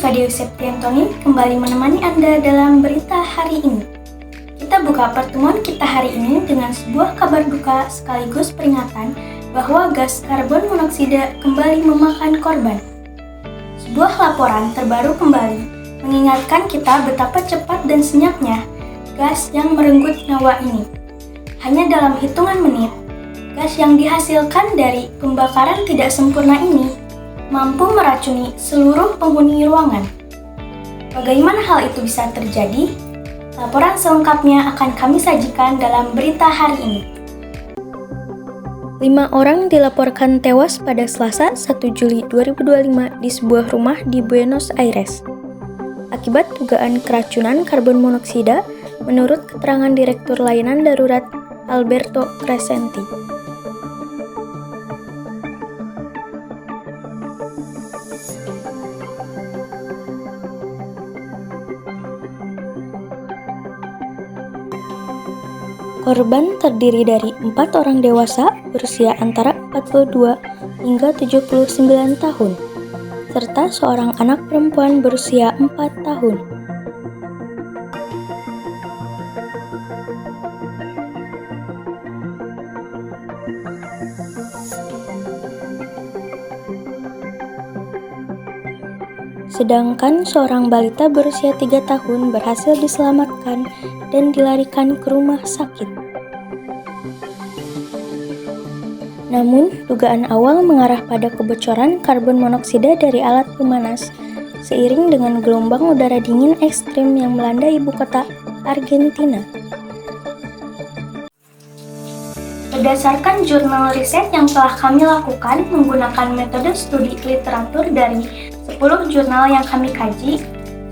Syifa Dewi Septiantoni kembali menemani Anda dalam berita hari ini. Kita buka pertemuan kita hari ini dengan sebuah kabar duka sekaligus peringatan bahwa gas karbon monoksida kembali memakan korban. Sebuah laporan terbaru kembali mengingatkan kita betapa cepat dan senyapnya gas yang merenggut nyawa ini. Hanya dalam hitungan menit, gas yang dihasilkan dari pembakaran tidak sempurna ini mampu meracuni seluruh penghuni ruangan. Bagaimana hal itu bisa terjadi? Laporan selengkapnya akan kami sajikan dalam berita hari ini. 5 orang dilaporkan tewas pada Selasa 1 Juli 2025 di sebuah rumah di Buenos Aires akibat dugaan keracunan karbon monoksida menurut keterangan Direktur Layanan Darurat Alberto Crescenti. Korban terdiri dari 4 orang dewasa berusia antara 42 hingga 79 tahun, serta seorang anak perempuan berusia 4 tahun. Sedangkan seorang balita berusia 3 tahun berhasil diselamatkan dan dilarikan ke rumah sakit. Namun, dugaan awal mengarah pada kebocoran karbon monoksida dari alat pemanas seiring dengan gelombang udara dingin ekstrim yang melanda ibu kota Argentina. Berdasarkan jurnal riset yang telah kami lakukan menggunakan metode studi literatur dari 10 jurnal yang kami kaji,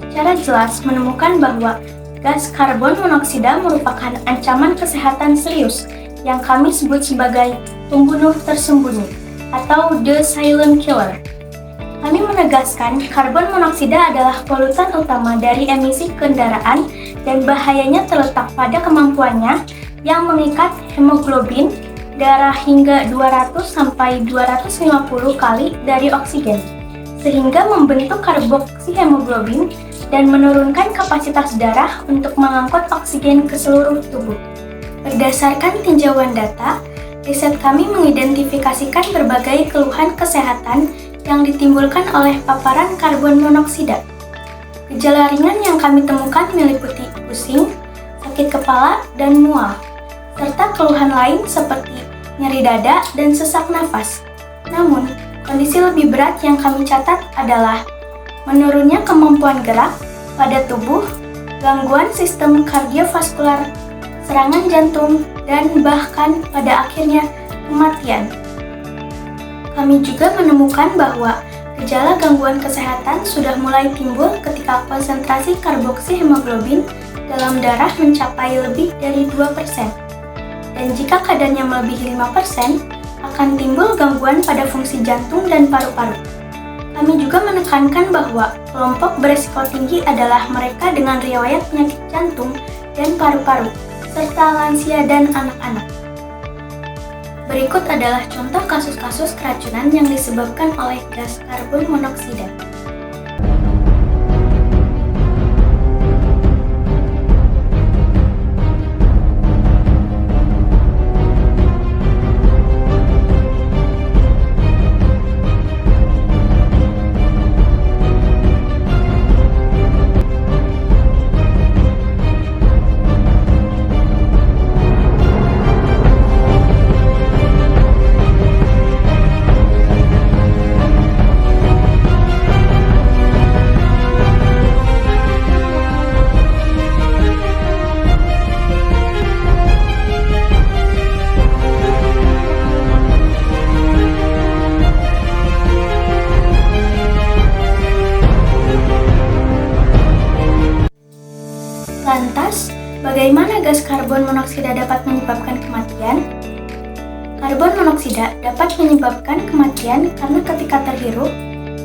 secara jelas menemukan bahwa gas karbon monoksida merupakan ancaman kesehatan serius yang kami sebut sebagai pembunuh tersembunyi atau the silent killer. Kami menegaskan karbon monoksida adalah polutan utama dari emisi kendaraan dan bahayanya terletak pada kemampuannya yang mengikat hemoglobin darah hingga 200-250 kali dari oksigen, sehingga membentuk karboksihemoglobin dan menurunkan kapasitas darah untuk mengangkut oksigen ke seluruh tubuh. Berdasarkan tinjauan data, riset kami mengidentifikasikan berbagai keluhan kesehatan yang ditimbulkan oleh paparan karbon monoksida. Gejala ringan yang kami temukan meliputi pusing, sakit kepala, dan mual, serta keluhan lain seperti nyeri dada dan sesak nafas. Namun, kondisi lebih berat yang kami catat adalah menurunnya kemampuan gerak pada tubuh, gangguan sistem kardiovaskular, serangan jantung, dan bahkan pada akhirnya kematian. Kami juga menemukan bahwa gejala gangguan kesehatan sudah mulai timbul ketika konsentrasi karboksihemoglobin dalam darah mencapai lebih dari 2%. Dan jika kadarnya melebihi 5%, akan timbul gangguan pada fungsi jantung dan paru-paru. Kami juga menekankan bahwa kelompok beresiko tinggi adalah mereka dengan riwayat penyakit jantung dan paru-paru, serta lansia dan anak-anak. Berikut adalah contoh kasus-kasus keracunan yang disebabkan oleh gas karbon monoksida. Lantas, bagaimana gas karbon monoksida dapat menyebabkan kematian? Karbon monoksida dapat menyebabkan kematian karena ketika terhirup,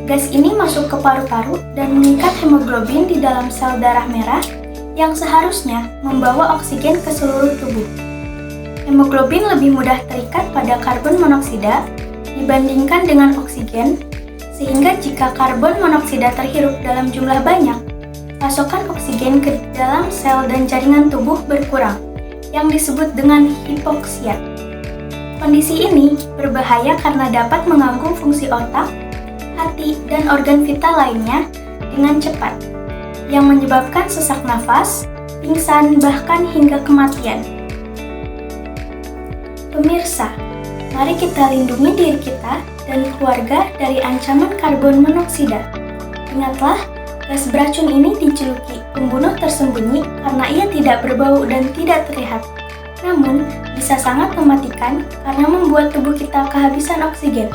gas ini masuk ke paru-paru dan mengikat hemoglobin di dalam sel darah merah yang seharusnya membawa oksigen ke seluruh tubuh. Hemoglobin lebih mudah terikat pada karbon monoksida dibandingkan dengan oksigen, Sehingga jika karbon monoksida terhirup dalam jumlah banyak, pasokan oksigen ke dalam sel dan jaringan tubuh berkurang, yang disebut dengan hipoksia. Kondisi ini berbahaya karena dapat mengganggu fungsi otak, hati, dan organ vital lainnya dengan cepat, yang menyebabkan sesak nafas, pingsan, bahkan hingga kematian. Pemirsa, mari kita lindungi diri kita dan keluarga dari ancaman karbon monoksida. Ingatlah, gas beracun ini dijuluki pembunuh tersembunyi karena ia tidak berbau dan tidak terlihat. Namun, bisa sangat mematikan karena membuat tubuh kita kehabisan oksigen.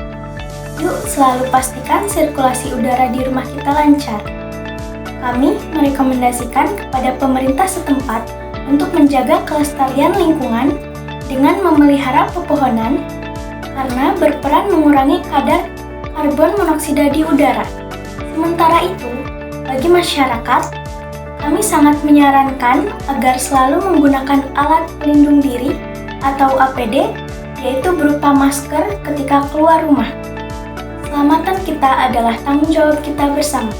Yuk selalu pastikan sirkulasi udara di rumah kita lancar. Kami merekomendasikan kepada pemerintah setempat untuk menjaga kelestarian lingkungan dengan memelihara pepohonan karena berperan mengurangi kadar karbon monoksida di udara. Sementara itu, bagi masyarakat, kami sangat menyarankan agar selalu menggunakan alat pelindung diri atau APD, yaitu berupa masker ketika keluar rumah. Keselamatan kita adalah tanggung jawab kita bersama.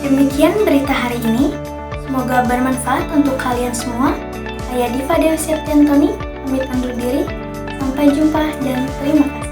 Demikian berita hari ini. Semoga bermanfaat untuk kalian semua. Saya Diva Dewi Septiantoni, pamit undur diri. Sampai jumpa dan terima kasih.